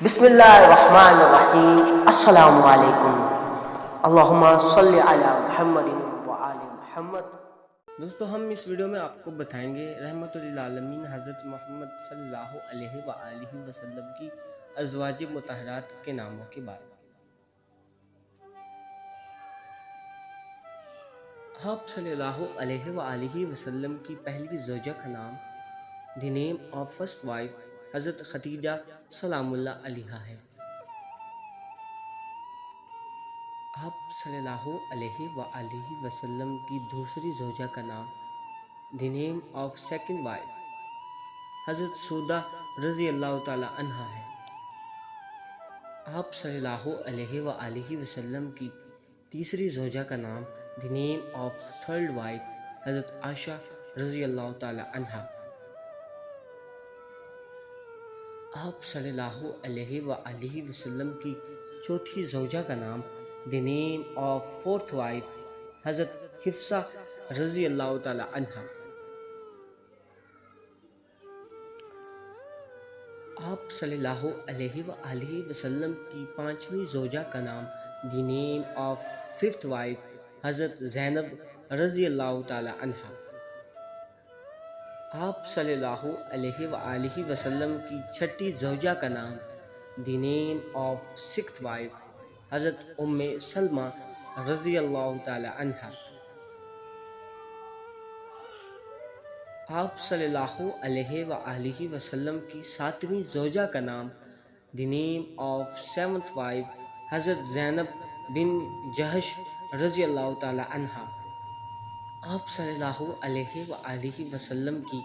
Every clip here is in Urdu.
بسم اللہ الرحمن الرحیم، السلام علیکم، اللہم صلی علی محمد وآل محمد۔ دوستو ہم اس ویڈیو میں آپ کو بتائیں گے رحمت للعالمین حضرت محمد صلی اللہ علیہ وآلہ وسلم کی ازواج مطہرات کے ناموں کے بارے میں۔ آپ صلی اللہ علیہ وآلہ وسلم کی پہلی زوجہ کا نام دی نیم آف فرسٹ وائف حضرت خدیجہ سلام اللہ علیہا ہے۔ آپ صلی اللہ علیہ وآلہ وسلم کی دوسری زوجہ کا نام دی نیم آف سیکنڈ وائف حضرت سودہ رضی اللہ تعالی عنہا ہے۔ آپ صلی اللہ علیہ وآلہ وسلم کی تیسری زوجہ کا نام دی نیم آف تھرڈ وائف حضرت عائشہ رضی اللہ تعالی عنہا۔ آپ صلی اللہ علیہ وآلہ وسلم کی چوتھی زوجہ کا نام دی نیم آف فورتھ وائف حضرت حفصہ رضی اللہ تعالی عنہا۔ آپ صلی اللہ علیہ وآلہ وسلم کی پانچویں زوجہ کا نام دی نیم آف ففتھ وائف حضرت زینب رضی اللہ تعالی عنہا۔ آپ صلی اللہ علیہ وآلہ وسلم کی چھٹی زوجہ کا نام دی نیم آف سکسth وائف حضرت ام سلمہ رضی اللہ تعالی عنہا۔ آپ صلی اللہ علیہ وآلہ وسلم کی ساتویں زوجہ کا نام دی نیم آف سیونتھ وائف حضرت زینب بن جہش رضی اللہ تعالی عنہا۔ آپ صلی اللہ علیہ وآلہ وسلم کی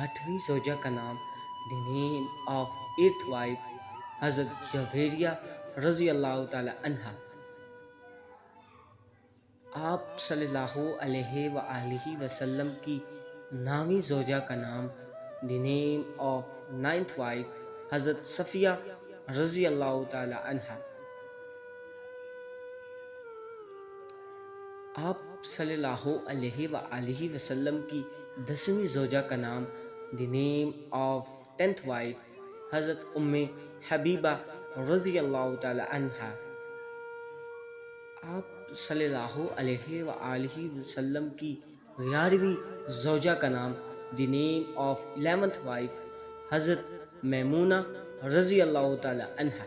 آٹھویں زوجہ کا نام دی نیم آف ایٹھ وائف حضرت جویریہ رضی اللہ تعالی عنہا۔ آپ صلی اللہ علیہ وآلہ وسلم کی نویں زوجہ کا نام دی نیم آف نائنتھ وائف حضرت صفیہ رضی اللہ تعالی عنہا۔ آپ صلی اللہ علیہ وآلہ وسلم کی 10ویں زوجہ کا نام دی نیم آف 10th وائف حضرت ام حبیبہ رضی اللہ تعالی عنہا۔ آپ صلی اللہ علیہ وآلہ وسلم کی 11ویں زوجہ کا نام دی نیم آف 11th وائف حضرت میمونہ رضی اللہ تعالی عنہا۔